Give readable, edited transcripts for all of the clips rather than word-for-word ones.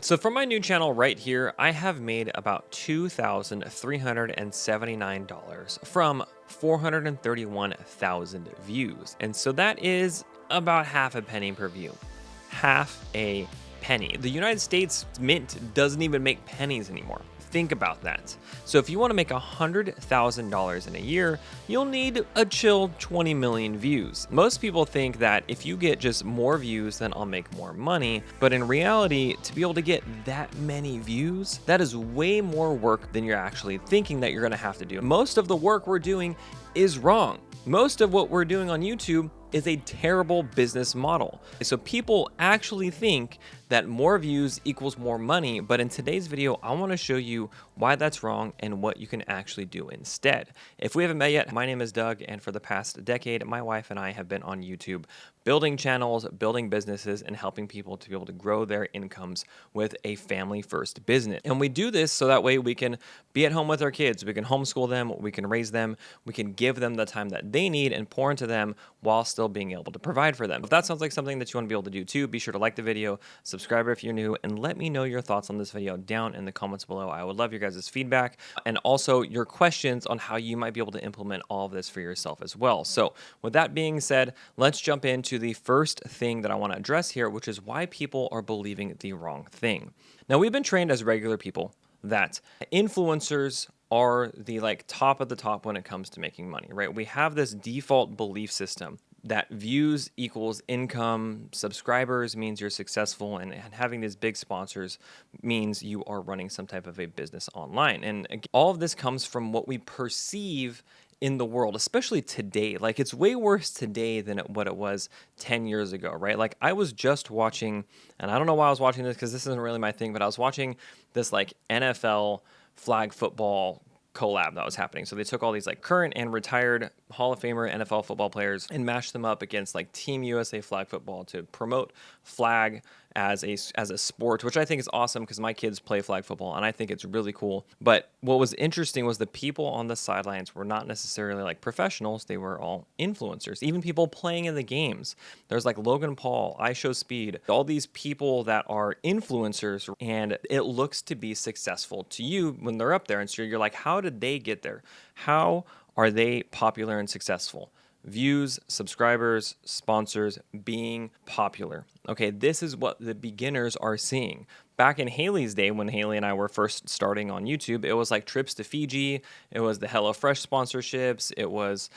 So for my new channel right here, I have made about $2,379 from 431,000 views. And so that is about half a penny per view. Half a penny. The United States Mint doesn't even make pennies anymore. Think about that. So if you want to make $100,000 in a year, you'll need a chill 20 million views. Most people think that if you get just more views, then I'll make more money. But in reality, to be able to get that many views, that is way more work than you're actually thinking that you're going to have to do. Most of the work we're doing is wrong. Most of what we're doing on YouTube is a terrible business model. So people actually think that more views equals more money, but in today's video, I wanna show you why that's wrong and what you can actually do instead. If we haven't met yet, my name is Doug, and for the past decade, my wife and I have been on YouTube building channels, building businesses, and helping people to be able to grow their incomes with a family-first business. And we do this so that way we can be at home with our kids, we can homeschool them, we can raise them, we can give them the time that they need and pour into them while still being able to provide for them. If that sounds like something that you want to be able to do too, be sure to like the video, subscribe if you're new, and let me know your thoughts on this video down in the comments below. I would love your guys' feedback and also your questions on how you might be able to implement all of this for yourself as well. So with that being said, let's jump into the first thing that I want to address here, which is why people are believing the wrong thing. Now, we've been trained as regular people that influencers are the top of the top when it comes to making money, right? We have this default belief system that views equals income, subscribers means you're successful, and having these big sponsors means you are running some type of a business online. And all of this comes from what we perceive in the world, especially today. Like, it's way worse today than what it was 10 years ago, right? Like, I was just watching, and I don't know why I was watching this because this isn't really my thing, but I was watching this NFL flag football collab that was happening. So they took all these current and retired Hall of Famer NFL football players and mashed them up against Team USA flag football to promote flag as a sport, which I think is awesome because my kids play flag football and I think it's really cool. But what was interesting was the people on the sidelines were not necessarily professionals. They were all influencers, even people playing in the games. There's Logan Paul, I Show Speed, all these people that are influencers, and it looks to be successful to you when they're up there. And so you're like, how did they get there? How are they popular and successful? Views, subscribers, sponsors, being popular. Okay, this is what the beginners are seeing. Back in Haley's day, when Haley and I were first starting on YouTube, it was trips to Fiji, it was the HelloFresh sponsorships, it was,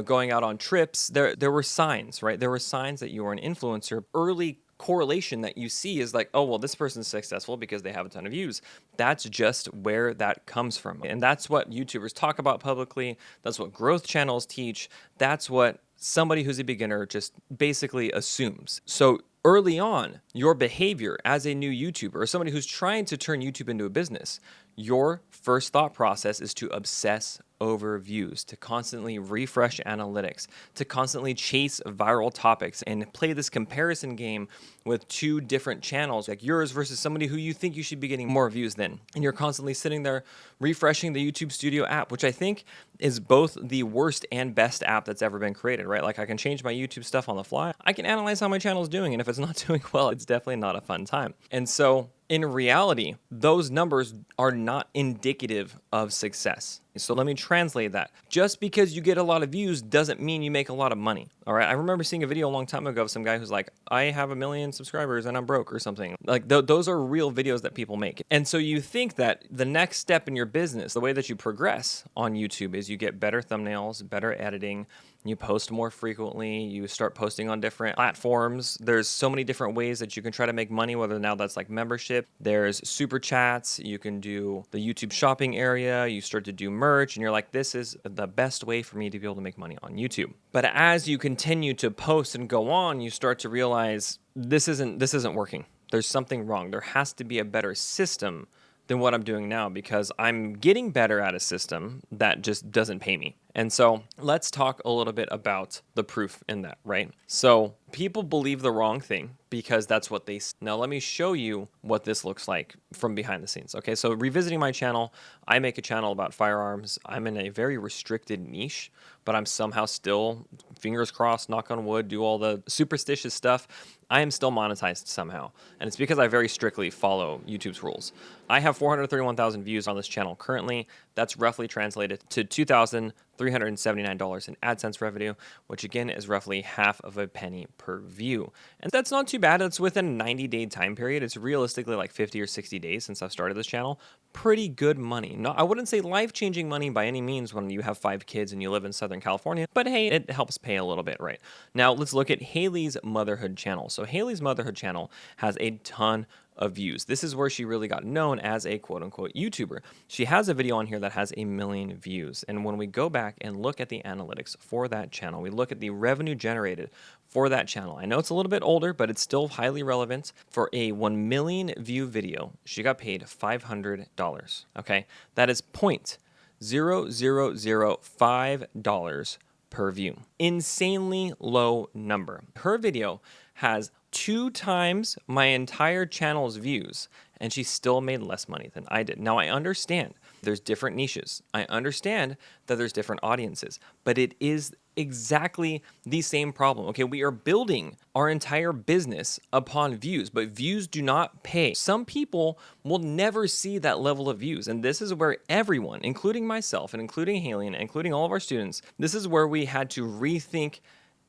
going out on trips. There were signs, right? There were signs that you were an influencer. Early correlation that you see is oh, well, this person's successful because they have a ton of views. That's just where that comes from. And that's what YouTubers talk about publicly. That's what growth channels teach. That's what somebody who's a beginner just basically assumes. So early on, your behavior as a new YouTuber or somebody who's trying to turn YouTube into a business, your first thought process is to obsess over views, to constantly refresh analytics, to constantly chase viral topics and play this comparison game with two different channels, like yours versus somebody who you think you should be getting more views than. And you're constantly sitting there refreshing the YouTube Studio app, which I think is both the worst and best app that's ever been created, right? I can change my YouTube stuff on the fly. I can analyze how my channel is doing, and if it's not doing well, it's definitely not a fun time. And so in reality, those numbers are not indicative of success. So let me translate that. Just because you get a lot of views doesn't mean you make a lot of money. All right. I remember seeing a video a long time ago of some guy who's like, I have 1 million subscribers and I'm broke or something. Those are real videos that people make. And so you think that the next step in your business, the way that you progress on YouTube, is you get better thumbnails, better editing, you post more frequently, you start posting on different platforms. There's so many different ways that you can try to make money, whether now that's membership, there's super chats, you can do the YouTube shopping area, you start to do merch, and you're like, this is the best way for me to be able to make money on YouTube. But as you continue to post and go on, you start to realize this isn't working. There's something wrong. There has to be a better system than what I'm doing now because I'm getting better at a system that just doesn't pay me. And so let's talk a little bit about the proof in that, right? So people believe the wrong thing because that's what they see. Now let me show you what this looks like from behind the scenes. Okay, so revisiting my channel, I make a channel about firearms. I'm in a very restricted niche, but I'm somehow still, fingers crossed, knock on wood, do all the superstitious stuff. I am still monetized somehow. And it's because I very strictly follow YouTube's rules. I have 431,000 views on this channel currently. That's roughly translated to $2,379 in AdSense revenue, which again is roughly half of a penny per view. And that's not too bad. It's within a 90-day time period. It's realistically like 50 or 60 days since I've started this channel. Pretty good money. No, I wouldn't say life-changing money by any means when you have 5 kids and you live in Southern California, but hey, it helps pay a little bit, right? Now let's look at Haley's motherhood channel. So Haley's motherhood channel has a ton of views. This is where she really got known as a quote-unquote YouTuber. She has a video on here that has 1 million views. And when we go back and look at the analytics for that channel, we look at the revenue generated for that channel. I know it's a little bit older, but it's still highly relevant. For a 1 million view video, she got paid $500. Okay, that is $0.0005 per view. Insanely low number. Her video has 2 times my entire channel's views, and she still made less money than I did. Now, I understand there's different niches. I understand that there's different audiences, but it is exactly the same problem. Okay, we are building our entire business upon views, but views do not pay. Some people will never see that level of views, and this is where everyone, including myself and including Haley and including all of our students, this is where we had to rethink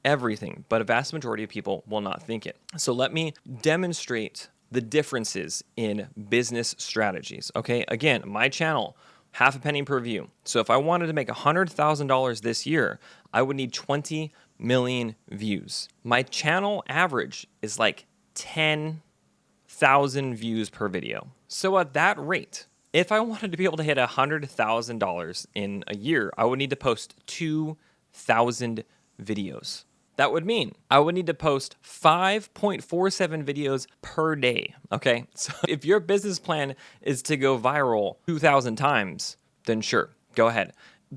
everything, but a vast majority of people will not think it. So let me demonstrate the differences in business strategies. Okay, again, my channel, half a penny per view. So if I wanted to make $100,000 this year, I would need 20 million views. My channel average is like 10,000 views per video. So at that rate, if I wanted to be able to hit $100,000 in a year, I would need to post 2,000 videos. That would mean I would need to post 5.47 videos per day, okay? So if your business plan is to go viral 2,000 times, then sure, go ahead.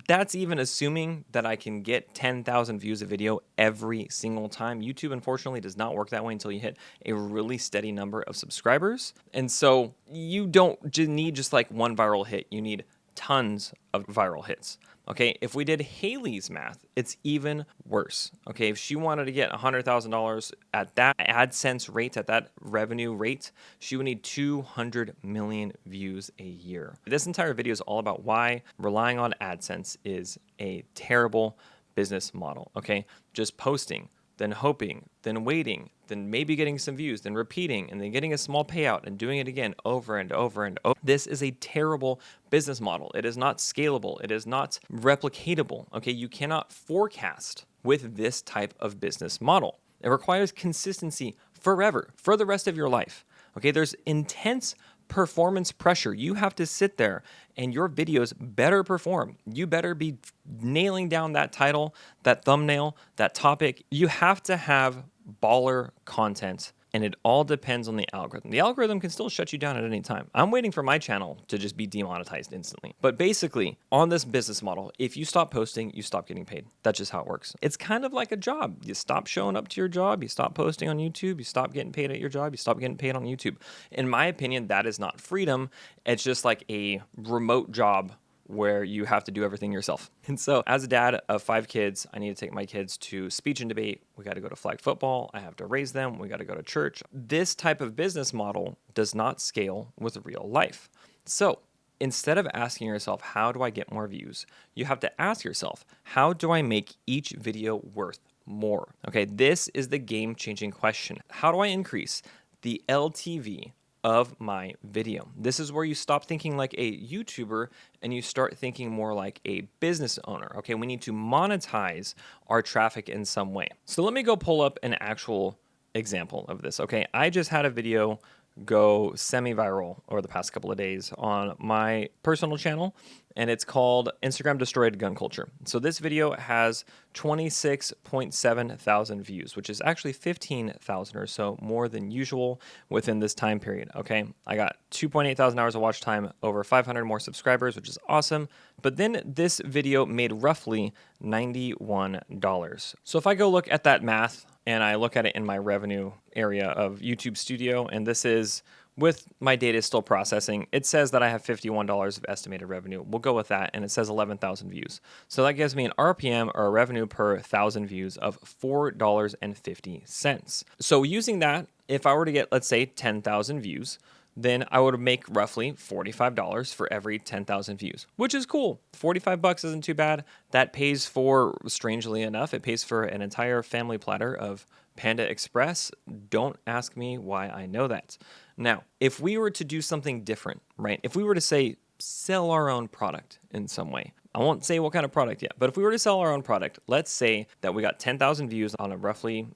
That's even assuming that I can get 10,000 views a video every single time. YouTube, unfortunately, does not work that way until you hit a really steady number of subscribers. And so you don't need just like one viral hit. You need tons of viral hits. Okay, if we did Haley's math, it's even worse. Okay, if she wanted to get $100,000 at that AdSense rate, at that revenue rate, she would need 200 million views a year. This entire video is all about why relying on AdSense is a terrible business model. Okay, just posting, then hoping, then waiting, then maybe getting some views, then repeating, and then getting a small payout and doing it again over and over and over. This is a terrible business model. It is not scalable. It is not replicatable. Okay, you cannot forecast with this type of business model. It requires consistency forever, for the rest of your life. Okay, there's intense performance pressure. You have to sit there and your videos better perform. You better be nailing down that title, that thumbnail, that topic. You have to have baller content, and it all depends on the algorithm. The algorithm can still shut you down at any time. I'm waiting for my channel to just be demonetized instantly. But basically, on this business model, if you stop posting, you stop getting paid. That's just how it works. It's kind of like a job. You stop showing up to your job, you stop posting on YouTube, you stop getting paid at your job, you stop getting paid on YouTube. In my opinion, that is not freedom. It's just like a remote job where you have to do everything yourself. And so as a dad of 5 kids, I need to take my kids to speech and debate. We got to go to flag football. I have to raise them. We got to go to church. This type of business model does not scale with real life. So instead of asking yourself, how do I get more views? You have to ask yourself, how do I make each video worth more? Okay, this is the game-changing question. How do I increase the LTV of my video? This is where you stop thinking like a YouTuber and you start thinking more like a business owner. Okay, we need to monetize our traffic in some way. So let me go pull up an actual example of this. Okay, I just had a video go semi-viral over the past couple of days on my personal channel, and it's called Instagram Destroyed Gun Culture. So this video has 26.7 thousand views, which is actually 15,000 or so more than usual within this time period. Okay, I got 2.8 thousand hours of watch time, over 500 more subscribers, which is awesome. But then this video made roughly $91. So if I go look at that math and I look at it in my revenue area of YouTube Studio, and this is with my data still processing, it says that I have $51 of estimated revenue. We'll go with that, and it says 11,000 views. So that gives me an RPM, or a revenue per 1,000 views, of $4.50. So using that, if I were to get, let's say, 10,000 views, then I would make roughly $45 for every 10,000 views, which is cool. 45 bucks isn't too bad. That pays for, strangely enough, it pays for an entire family platter of Panda Express. Don't ask me why I know that. Now, if we were to do something different, right? If we were to say sell our own product in some way, I won't say what kind of product yet, but if we were to sell our own product, let's say that we got 10,000 views on a roughly,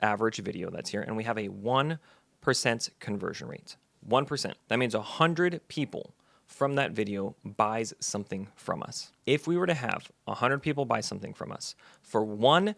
average video that's here, and we have a 1% conversion rate. 1%. That means 100 people from that video buys something from us. If we were to have 100 people buy something from us for $1,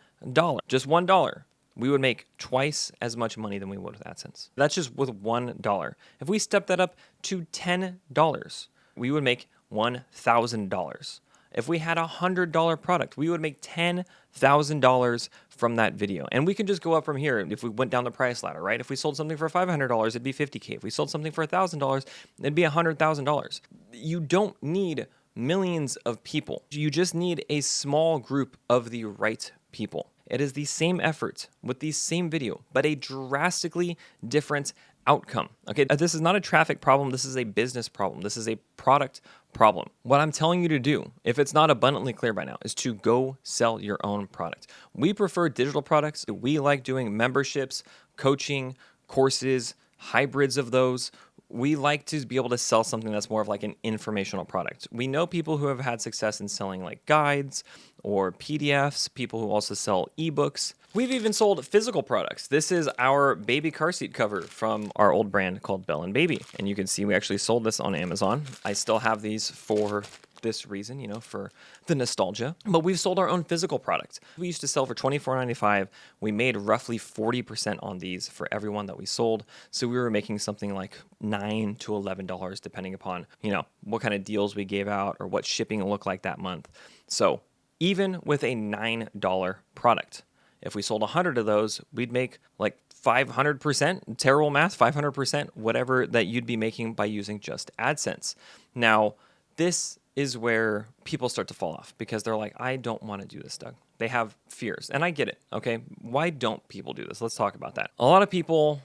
just $1, we would make twice as much money than we would with AdSense. That's just with $1. If we step that up to $10, we would make $1,000. If we had a $100 product, we would make $10,000 from that video. And we can just go up from here if we went down the price ladder, right? If we sold something for $500, it'd be $50K. If we sold something for $1,000, it'd be $100,000. You don't need millions of people. You just need a small group of the right people. It is the same effort with the same video, but a drastically different outcome. Okay, this is not a traffic problem. This is a business problem. This is a product problem. What I'm telling you to do, if it's not abundantly clear by now, is to go sell your own product. We prefer digital products. We like doing memberships, coaching, courses, hybrids of those. We like to be able to sell something that's more of like an informational product. We know people who have had success in selling like guides or PDFs, people who also sell ebooks. We've even sold physical products. This is our baby car seat cover from our old brand called Bell and Baby. And you can see we actually sold this on Amazon. I still have these for this reason, for the nostalgia. But we've sold our own physical product. We used to sell for $24.95. We made roughly 40% on these for everyone that we sold. So we were making something like $9 to $11, depending upon, what kind of deals we gave out or what shipping looked like that month. So even with a $9 product, if we sold 100 of those, we'd make like 500%, terrible math, 500%, whatever that you'd be making by using just AdSense. Now, this is where people start to fall off because they're like, I don't want to do this, Doug. They have fears, and I get it, okay? Why don't people do this? Let's talk about that. A lot of people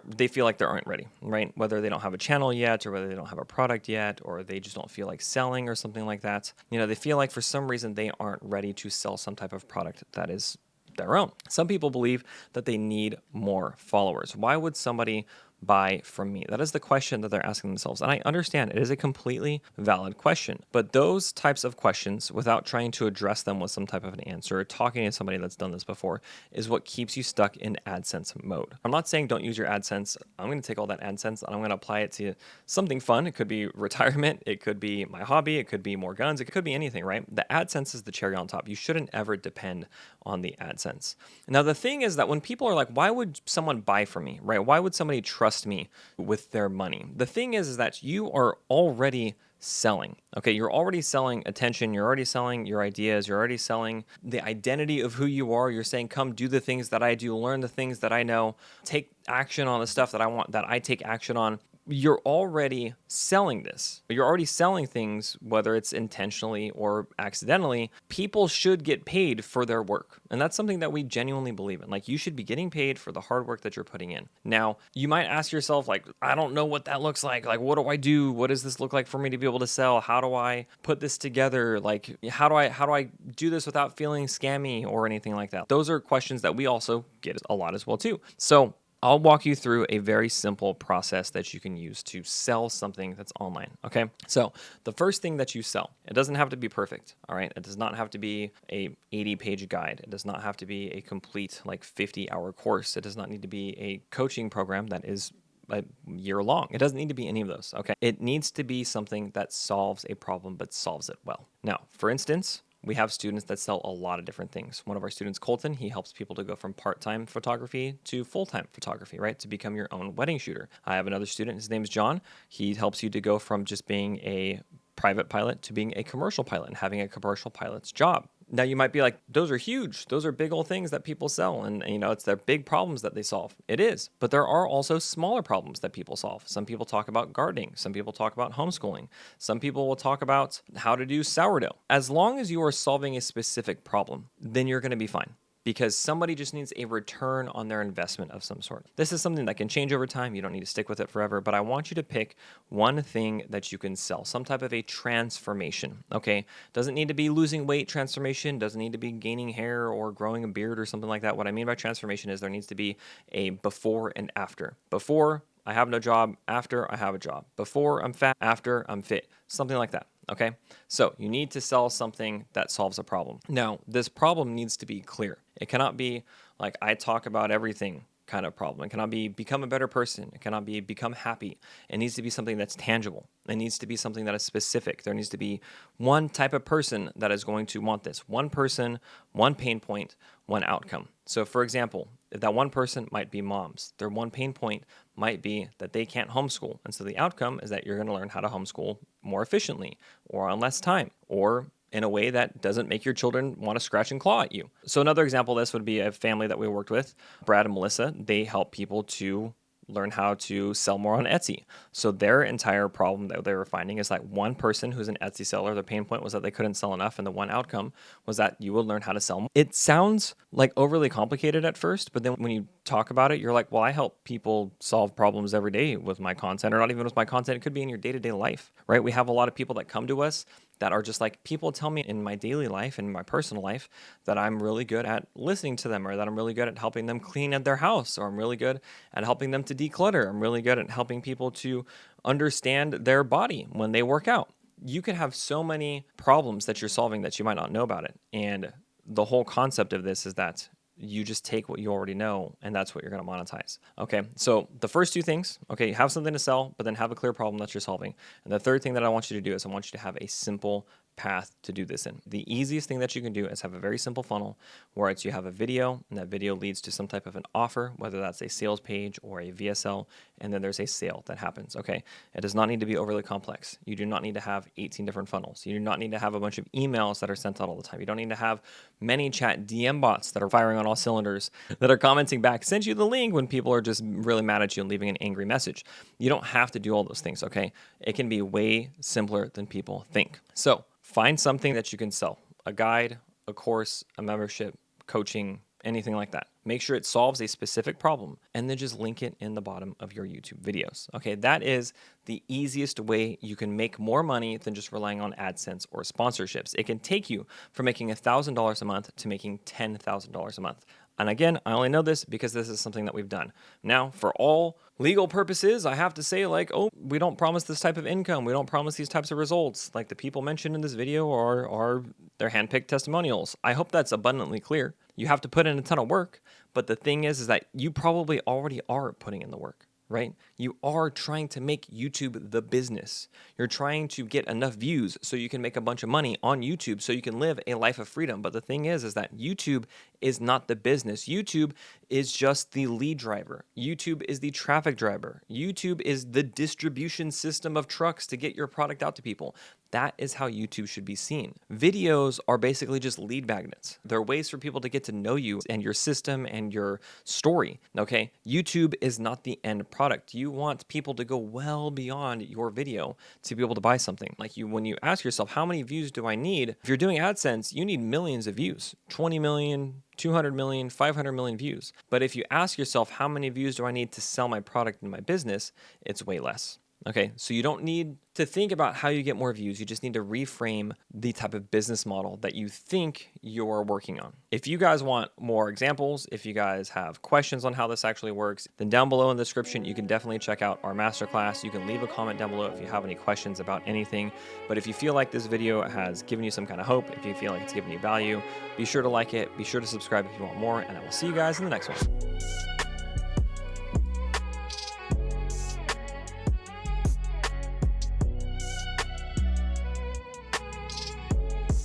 they feel like they aren't ready, right? Whether they don't have a channel yet, or whether they don't have a product yet, or they just don't feel like selling or something like that. They feel like for some reason they aren't ready to sell some type of product that is their own. Some people believe that they need more followers. Why would somebody buy from me? That is the question that they're asking themselves. And I understand it is a completely valid question. But those types of questions, without trying to address them with some type of an answer, or talking to somebody that's done this before, is what keeps you stuck in AdSense mode. I'm not saying don't use your AdSense. I'm going to take all that AdSense and I'm going to apply it to something fun. It could be retirement. It could be my hobby. It could be more guns. It could be anything, right? The AdSense is the cherry on top. You shouldn't ever depend on the AdSense. Now, the thing is that when people are like, why would someone buy from me, right? Why would somebody trust me with their money? The thing is that you are already selling. Okay, you're already selling attention, you're already selling your ideas, you're already selling the identity of who you are. You're saying, come do the things that I do, learn the things that I know, take action on the stuff that I want, that I take action on. You're already selling this. You're already selling things, whether it's intentionally or accidentally. People should get paid for their work. And that's something that we genuinely believe in. Like, you should be getting paid for the hard work that you're putting in. Now, you might ask yourself, like, I don't know what that looks like. Like, what do I do? What does this look like for me to be able to sell? How do I put this together? Like, how do I do this without feeling scammy or anything like that? Those are questions that we also get a lot as well too. So I'll walk you through a very simple process that you can use to sell something that's online, okay? So the first thing that you sell, it doesn't have to be perfect, all right? It does not have to be a 80-page guide. It does not have to be a complete 50-hour course. It does not need to be a coaching program that is a year long. It doesn't need to be any of those, okay? It needs to be something that solves a problem but solves it well. Now, for instance, we have students that sell a lot of different things. One of our students, Colton, he helps people to go from part-time photography to full-time photography, right? To become your own wedding shooter. I have another student, his name's John. He helps you to go from just being a private pilot to being a commercial pilot and having a commercial pilot's job. Now you might be like, those are huge. Those are big old things that people sell. And it's their big problems that they solve. It is. But there are also smaller problems that people solve. Some people talk about gardening. Some people talk about homeschooling. Some people will talk about how to do sourdough. As long as you are solving a specific problem, then you're going to be fine, because somebody just needs a return on their investment of some sort. This is something that can change over time. You don't need to stick with it forever, but I want you to pick one thing that you can sell, some type of a transformation, okay? Doesn't need to be losing weight transformation, doesn't need to be gaining hair or growing a beard or something like that. What I mean by transformation is there needs to be a before and after. Before, I have no job. After, I have a job. Before, I'm fat. After, I'm fit. Something like that. Okay, so you need to sell something that solves a problem. Now, this problem needs to be clear. It cannot be like I talk about everything kind of problem. It cannot be become a better person. It cannot be become happy. It needs to be something that's tangible. It needs to be something that is specific. There needs to be one type of person that is going to want this. One person, one pain point, one outcome. So for example, that one person might be moms. Their one pain point might be that they can't homeschool. And so the outcome is that you're going to learn how to homeschool more efficiently or on less time or in a way that doesn't make your children want to scratch and claw at you. So another example of this would be a family that we worked with, Brad and Melissa. They help people to learn how to sell more on Etsy. So their entire problem that they were finding is like one person who's an Etsy seller, their pain point was that they couldn't sell enough, and the one outcome was that you would learn how to sell more. It sounds like overly complicated at first, but then when you talk about it, you're like, well, I help people solve problems every day with my content, or not even with my content. It could be in your day-to-day life, right? We have a lot of people that come to us that are just like, people tell me in my daily life and my personal life that I'm really good at listening to them, or that I'm really good at helping them clean at their house, or I'm really good at helping them to declutter. I'm really good at helping people to understand their body when they work out. You can have so many problems that you're solving that you might not know about it. And the whole concept of this is that you just take what you already know, and that's what you're going to monetize. Okay, so the first two things, okay, you have something to sell, but then have a clear problem that you're solving. And the third thing that I want you to do is I want you to have a simple path to do this in. The easiest thing that you can do is have a very simple funnel where it's you have a video, and that video leads to some type of an offer, whether that's a sales page or a VSL, and then there's a sale that happens. Okay, it does not need to be overly complex. You do not need to have 18 different funnels. You do not need to have a bunch of emails that are sent out all the time. You don't need to have many chat DM bots that are firing on all cylinders, that are commenting back, send you the link when people are just really mad at you and leaving an angry message. You don't have to do all those things, okay? It can be way simpler than people think. So find something that you can sell, a guide, a course, a membership, coaching, anything like that. Make sure it solves a specific problem, and then just link it in the bottom of your YouTube videos. Okay, that is the easiest way you can make more money than just relying on AdSense or sponsorships. It can take you from making $1,000 a month to making $10,000 a month. And again, I only know this because this is something that we've done. Now, for all legal purposes, I have to say, like, oh, we don't promise this type of income. We don't promise these types of results. Like the people mentioned in this video are their handpicked testimonials. I hope that's abundantly clear. You have to put in a ton of work, but the thing is that you probably already are putting in the work, right? You are trying to make YouTube the business. You're trying to get enough views so you can make a bunch of money on YouTube so you can live a life of freedom. But the thing is that YouTube is not the business. YouTube is just the lead driver. YouTube is the traffic driver. YouTube is the distribution system of trucks to get your product out to people. That is how YouTube should be seen. Videos are basically just lead magnets. They're ways for people to get to know you and your system and your story, okay? YouTube is not the end product. You want people to go well beyond your video to be able to buy something. Like when you ask yourself, how many views do I need? If you're doing AdSense, you need millions of views, 20 million, 200 million, 500 million views. But if you ask yourself, how many views do I need to sell my product in my business? It's way less. Okay, so you don't need to think about how you get more views. You just need to reframe the type of business model that you think you're working on. If you guys want more examples, if you guys have questions on how this actually works, then down below in the description, you can definitely check out our masterclass. You can leave a comment down below if you have any questions about anything. But if you feel like this video has given you some kind of hope, if you feel like it's given you value, be sure to like it, be sure to subscribe if you want more, and I will see you guys in the next one.